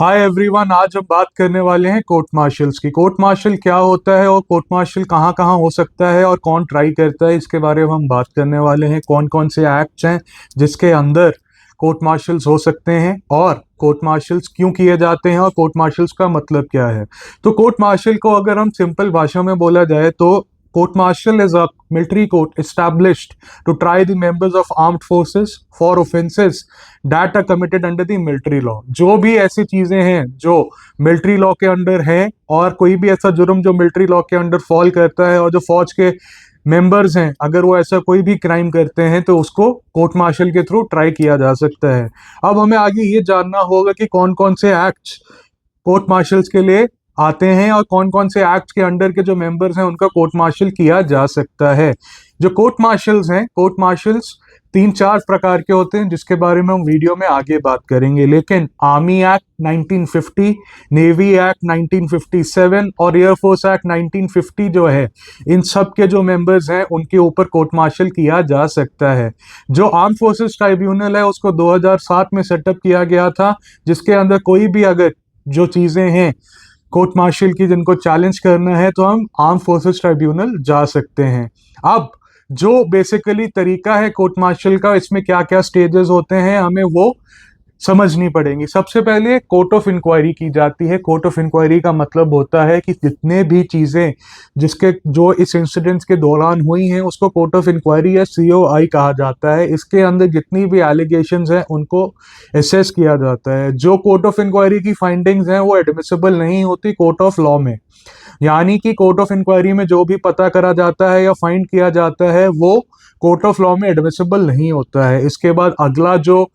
Hi everyone, आज हम बात करने वाले हैं कोर्ट मार्शल्स की। कोर्ट मार्शल क्या होता है और कोर्ट मार्शल कहाँ कहाँ हो सकता है और कौन ट्राई करता है, इसके बारे में हम बात करने वाले हैं। कौन कौन से एक्ट्स हैं जिसके अंदर कोर्ट मार्शल्स हो सकते हैं और कोर्ट मार्शल्स क्यों किए जाते हैं और कोर्ट मार्शल्स का मतलब क्या है। तो कोर्ट मार्शल को अगर हम सिंपल भाषा में बोला जाए तो court martial is a military court established to try the members of armed forces for offenses that are committed under the military law। जो भी ऐसी चीजें हैं जो मिलिट्री लॉ के अंडर हैं और कोई भी ऐसा जुर्म जो मिलिट्री लॉ के अंडर फॉल करता है और जो फौज के मेंबर्स हैं, अगर वो ऐसा कोई भी क्राइम करते हैं तो उसको कोर्ट मार्शल के थ्रू ट्राई किया जा सकता है। अब हमें आगे ये जानना होगा कि कौन कौन से एक्ट्स कोर्ट मार्शल्स के लिए आते हैं और कौन कौन से एक्ट के अंडर के जो मेंबर्स हैं उनका कोर्ट मार्शल किया जा सकता है। जो कोर्ट मार्शल्स हैं, कोर्ट मार्शल्स तीन चार प्रकार के होते हैं जिसके बारे में हम वीडियो में आगे बात करेंगे। लेकिन आर्मी एक्ट 1950, नेवी एक्ट 1957 और एयरफोर्स एक्ट 1950 जो है, इन सब के जो मेंबर्स हैं उनके ऊपर कोर्ट मार्शल किया जा सकता है। जो आर्म फोर्सेस ट्राइब्यूनल है उसको 2007 में सेटअप किया गया था, जिसके अंदर कोई भी अगर जो चीजें हैं कोर्ट मार्शल की जिनको चैलेंज करना है तो हम आर्म फोर्सेस ट्राइब्यूनल जा सकते हैं। अब जो बेसिकली तरीका है कोर्ट मार्शल का, इसमें क्या क्या स्टेजेस होते हैं हमें वो समझनी पड़ेंगी। सबसे पहले कोर्ट ऑफ इंक्वायरी की जाती है। कोर्ट ऑफ इंक्वायरी का मतलब होता है कि जितने भी चीजें जिसके जो इस इंसिडेंट्स के दौरान हुई हैं उसको कोर्ट ऑफ इंक्वायरी या सीओआई कहा जाता है। इसके अंदर जितनी भी एलिगेशंस हैं उनको एसेस किया जाता है। जो कोर्ट ऑफ इंक्वायरी की फाइंडिंग्स हैं वो एडमिसिबल नहीं होती कोर्ट ऑफ लॉ में। यानी कि कोर्ट ऑफ इंक्वायरी में जो भी पता करा जाता है या फाइंड किया जाता है वो कोर्ट ऑफ लॉ में एडमिसिबल नहीं होता है। इसके बाद अगला जो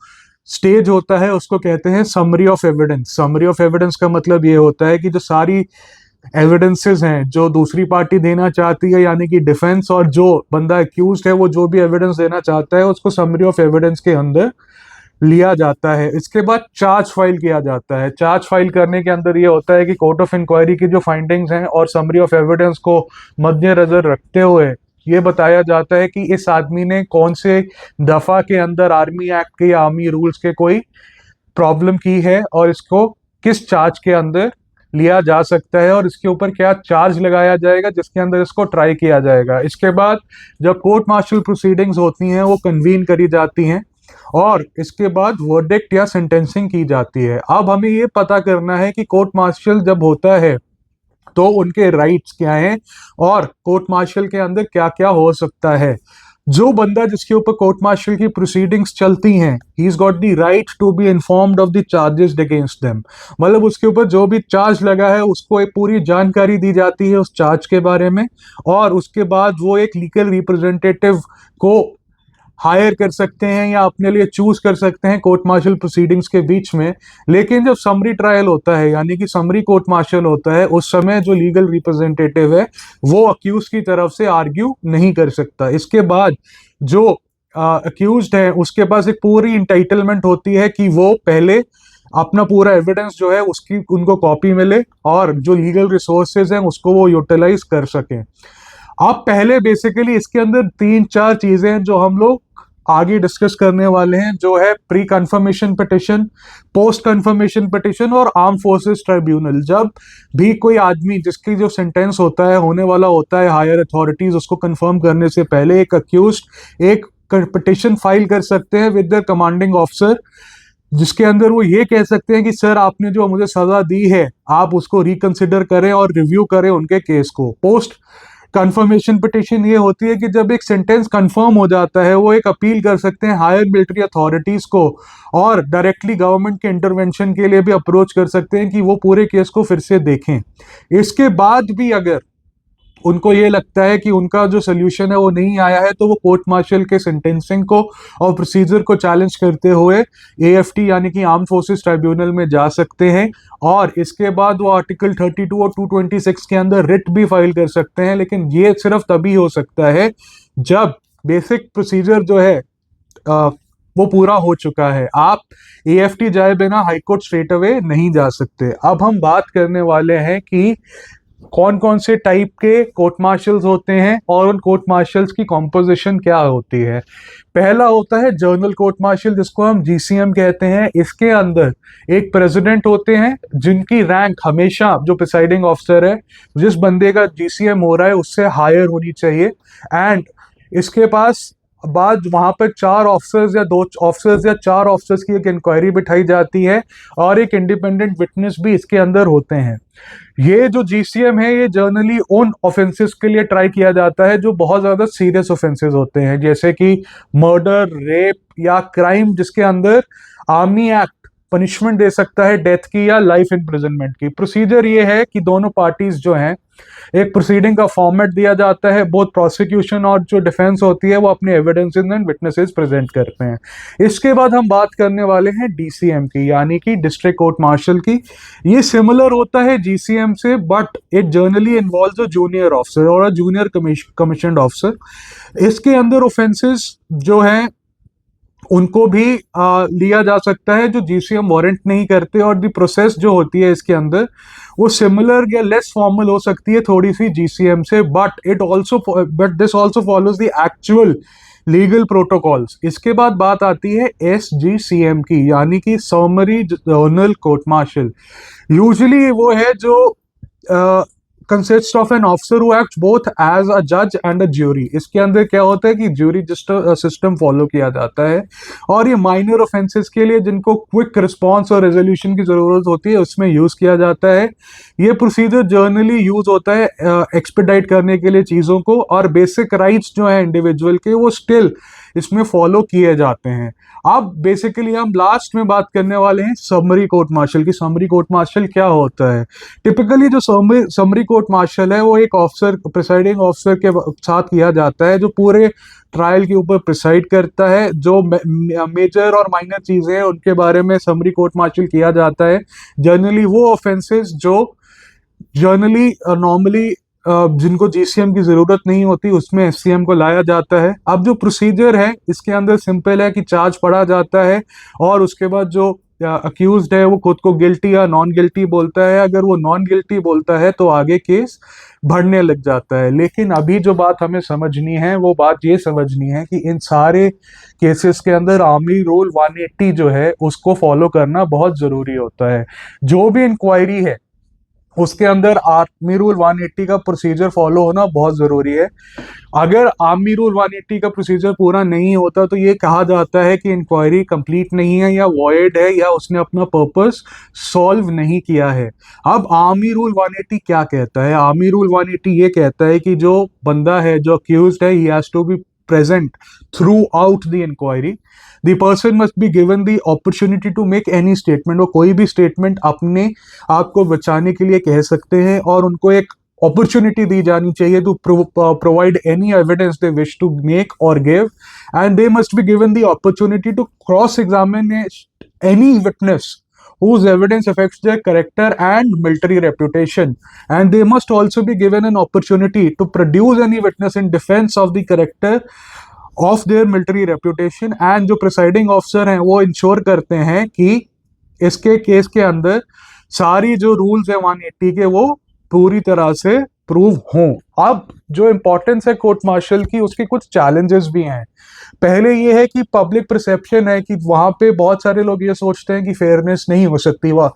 स्टेज होता है उसको कहते हैं summary of evidence. Summary of evidence का मतलब ये होता है कि जो सारी एविडेंसेस हैं जो दूसरी पार्टी देना चाहती है, यानी कि डिफेंस और जो बंदा अक्यूज्ड है वो जो भी एविडेंस देना चाहता है उसको समरी ऑफ एविडेंस के अंदर लिया जाता है। इसके बाद चार्ज फाइल किया जाता है। चार्ज फाइल करने के अंदर ये होता है कि कोर्ट ऑफ इंक्वायरी की जो फाइंडिंग्स हैं और समरी ऑफ एविडेंस को मद्देनजर रखते हुए ये बताया जाता है कि इस आदमी ने कौन से दफा के अंदर आर्मी एक्ट के या आर्मी रूल्स के कोई प्रॉब्लम की है और इसको किस चार्ज के अंदर लिया जा सकता है और इसके ऊपर क्या चार्ज लगाया जाएगा जिसके अंदर इसको ट्राई किया जाएगा। इसके बाद जब कोर्ट मार्शल प्रोसीडिंग्स होती हैं वो कन्वीन करी जाती हैं और इसके बाद वर्डिक्ट या सेंटेंसिंग की जाती है। अब हमें ये पता करना है कि कोर्ट मार्शल जब होता है तो उनके राइट्स क्या हैं और कोर्ट मार्शल के अंदर क्या क्या हो सकता है। जो बंदा जिसके ऊपर कोर्ट मार्शल की प्रोसीडिंग्स चलती हैं, he is got the right to be informed of the charges against them. मतलब उसके ऊपर जो भी चार्ज लगा है उसको एक पूरी जानकारी दी जाती है उस चार्ज के बारे में और उसके बाद वो एक लीगल रिप्रेजेंटेटिव को हायर कर सकते हैं या अपने लिए चूज कर सकते हैं कोर्ट मार्शल प्रोसीडिंग्स के बीच में। लेकिन जब समरी ट्रायल होता है यानी कि समरी कोर्ट मार्शल होता है उस समय जो लीगल रिप्रेजेंटेटिव है वो अक्यूज की तरफ से आर्ग्यू नहीं कर सकता। इसके बाद जो अक्यूज्ड है उसके पास एक पूरी इंटाइटलमेंट होती है कि वो पहले अपना पूरा एविडेंस जो है उसकी उनको कॉपी मिले और जो लीगल रिसोर्सेज हैं उसको वो यूटिलाइज कर सकें। अब पहले बेसिकली इसके अंदर तीन चार चीजें हैं जो हम लोग आगे डिस्कस करने वाले हैं, जो है pre confirmation petition, post confirmation petition और आर्म फोर्सेस ट्राइब्यूनल। जब भी कोई आदमी जिसकी जो सेंटेंस होता है होने वाला होता है हायर अथॉरिटीज उसको कंफर्म करने से पहले एक अक्यूज्ड एक पिटिशन फाइल कर सकते हैं विद द कमांडिंग ऑफिसर, जिसके अंदर वो ये कह सकते हैं कि सर आपने जो मुझे सजा दी है आप उसको रिकंसिडर करें और रिव्यू करें उनके केस को। पोस्ट कंफर्मेशन पिटिशन ये होती है कि जब एक सेंटेंस कंफर्म हो जाता है वो एक अपील कर सकते हैं हायर मिलिट्री अथॉरिटीज को और डायरेक्टली गवर्नमेंट के इंटरवेंशन के लिए भी अप्रोच कर सकते हैं कि वो पूरे केस को फिर से देखें। इसके बाद भी अगर उनको ये लगता है कि उनका जो सोल्यूशन है वो नहीं आया है तो वो कोर्ट मार्शल के सेंटेंसिंग को और प्रोसीजर को चैलेंज करते हुए एएफटी यानी कि आर्म फोर्सेस ट्राइब्यूनल में जा सकते हैं और इसके बाद वो आर्टिकल 32 और 226 के अंदर रिट भी फाइल कर सकते हैं। लेकिन ये सिर्फ तभी हो सकता है जब बेसिक प्रोसीजर जो है आ, वो पूरा हो चुका है। आप एएफटी जाए बिना हाईकोर्ट स्ट्रेट अवे नहीं जा सकते। अब हम बात करने वाले हैं कि कौन कौन से टाइप के कोर्ट मार्शल्स होते हैं और उन कोर्ट मार्शल्स की कॉम्पोजिशन क्या होती है। पहला होता है जनरल कोर्ट मार्शल, जिसको हम जीसीएम कहते हैं। इसके अंदर एक प्रेसिडेंट होते हैं जिनकी रैंक हमेशा, जो प्रिसाइडिंग ऑफिसर है, जिस बंदे का जीसीएम हो रहा है उससे हायर होनी चाहिए। एंड इसके पास बाद वहां पर चार ऑफिसर्स या दो ऑफिसर्स या चार ऑफिसर्स की एक इंक्वायरी बिठाई जाती है और एक इंडिपेंडेंट विटनेस भी इसके अंदर होते हैं। ये जो जीसीएम है ये जनरली उन ऑफेंसेस के लिए ट्राई किया जाता है जो बहुत ज्यादा सीरियस ऑफेंसेस होते हैं, जैसे कि मर्डर, रेप या क्राइम जिसके अंदर आर्मी एक्ट पनिशमेंट दे सकता है डेथ की या लाइफ इम्प्रिजनमेंट की। प्रोसीजर ये है कि दोनों पार्टीज जो हैं, एक प्रोसीडिंग का फॉर्मेट दिया जाता है, बोथ प्रोसिक्यूशन और जो डिफेंस होती है वो अपने एविडेंसेस एंड विटनेसेस प्रेजेंट करते हैं। इसके बाद हम बात करने वाले हैं डीसीएम की, यानी कि डिस्ट्रिक्ट कोर्ट मार्शल की। ये सिमिलर होता है जीसीएम से, but it generally involves a junior officer और अ जूनियर कमीशन्ड ऑफिसर। इसके अंदर ऑफेंसेस जो हैं उनको भी लिया जा सकता है जो जीसीएम वारंट नहीं करते, और दी प्रोसेस जो होती है इसके अंदर वो सिमिलर या लेस फॉर्मल हो सकती है थोड़ी सी जीसीएम से, but this also follows the actual legal protocols. इसके बाद बात आती है एसजीसीएम की, यानी कि summary general court martial. Usually वो है जो consist of an officer who act both as a जज एंड अ ज्यूरी। इसके अंदर क्या होता है कि ज्यूरी सिस्टम फॉलो किया जाता है, और ये माइनर ऑफेंसेस के लिए जिनको क्विक रिस्पॉन्स और रेजोल्यूशन की जरूरत होती है उसमें यूज किया जाता है। ये प्रोसीजर जर्नली यूज होता है एक्सपेडाइट करने के लिए चीजों को, और बेसिक राइट्स जो है इंडिविजुअल के वो स्टिल इसमें फॉलो किए जाते हैं। अब बेसिकली हम लास्ट में बात करने वाले हैं समरी कोर्ट मार्शल की। समरी कोर्ट मार्शल क्या होता है? टिपिकली जो समरी कोर्ट मार्शल है वो एक ऑफिसर, प्रिसाइडिंग ऑफिसर के साथ किया जाता है जो पूरे ट्रायल के ऊपर प्रिसाइड करता है। जो मेजर और माइनर चीजें हैं उनके बारे में समरी कोर्ट मार्शल किया जाता है। जनरली वो ऑफेंसेस जो जनरली नॉर्मली जिनको जीसीएम की जरूरत नहीं होती उसमें एससीएम को लाया जाता है। अब जो प्रोसीजर है इसके अंदर सिंपल है कि चार्ज पढ़ा जाता है और उसके बाद जो अक्यूज्ड है वो खुद को गिल्टी या नॉन गिल्टी बोलता है। अगर वो नॉन गिल्टी बोलता है तो आगे केस बढ़ने लग जाता है। लेकिन अभी जो बात हमें समझनी है वो बात ये समझनी है कि इन सारे केसेस के अंदर आर्मी रूल 180 जो है उसको फॉलो करना बहुत जरूरी होता है। जो भी इंक्वायरी है उसके अंदर आर्मी रूल 180 का प्रोसीजर फॉलो होना बहुत जरूरी है। अगर आर्मी रूल 180 का प्रोसीजर पूरा नहीं होता तो ये कहा जाता है कि इंक्वायरी कंप्लीट नहीं है या वॉइड है या उसने अपना पर्पस सॉल्व नहीं किया है। अब आर्मी रूल 180 क्या कहता है? आर्मी रूल 180 ये कहता है कि जो बंदा है, जो अक्यूज्ड है, he has to be present throughout the inquiry. The person must be given the opportunity to make any statement. वो कोई भी स्टेटमेंट अपने आप को बचाने के लिए कह सकते हैं और उनको एक अपॉर्चुनिटी दी जानी चाहिए to provide any evidence they wish to make or give, and they must be given the opportunity to cross-examine any witness whose evidence affects their character and military reputation, and they must also be given an opportunity to produce any witness in defense of the character of their military reputation। and जो presiding officer हैं वो ensure करते हैं कि इसके case के अंदर सारी जो रूल्स है 180 के वो पूरी तरह से प्रूव हों। अब जो इंपॉर्टेंस है कोर्ट मार्शल की, उसके कुछ चैलेंजेस भी हैं। पहले ये है कि पब्लिक परसेप्शन है कि वहां पे बहुत सारे लोग ये सोचते हैं कि फेयरनेस नहीं हो सकती वह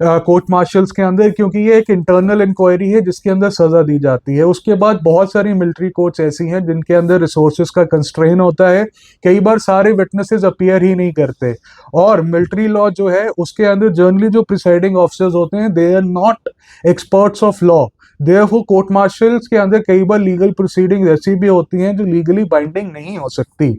कोर्ट मार्शल्स के अंदर, क्योंकि ये एक इंटरनल इंक्वायरी है जिसके अंदर सजा दी जाती है। उसके बाद बहुत सारी मिलिट्री कोर्ट्स ऐसी हैं जिनके अंदर रिसोर्सेज का कंस्ट्रेन होता है, कई बार सारे विटनेसेस अपीयर ही नहीं करते। और मिलिट्री लॉ जो है उसके अंदर जनरली जो प्रिसाइडिंग ऑफिसर्स होते हैं they are not experts of law. Therefore court martials के अंदर कई बार लीगल प्रोसीडिंग ऐसी भी होती हैं जो लीगली बाइंडिंग नहीं हो सकती।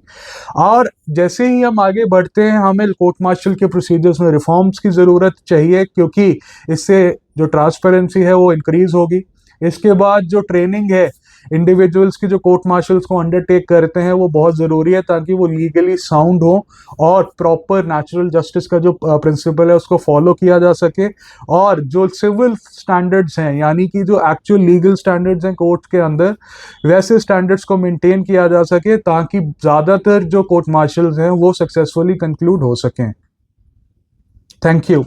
और जैसे ही हम आगे बढ़ते हैं हमें कोर्ट मार्शल के प्रोसीजर्स में रिफॉर्म्स की ज़रूरत चाहिए, क्योंकि इससे जो ट्रांसपेरेंसी है वो इंक्रीज होगी। इसके बाद जो ट्रेनिंग है इंडिविजुअल्स की जो कोर्ट मार्शल्स को अंडरटेक करते हैं वो बहुत ज़रूरी है ताकि वो लीगली साउंड हो और प्रॉपर नेचुरल जस्टिस का जो प्रिंसिपल है उसको फॉलो किया जा सके। और जो सिविल स्टैंडर्ड्स हैं, यानी कि जो एक्चुअल लीगल स्टैंडर्ड्स हैं कोर्ट के अंदर, वैसे स्टैंडर्ड्स को मेंटेन किया जा सके ताकि ज़्यादातर जो कोर्ट मार्शल्स हैं वो सक्सेसफुली कंक्लूड हो सकें। Thank you.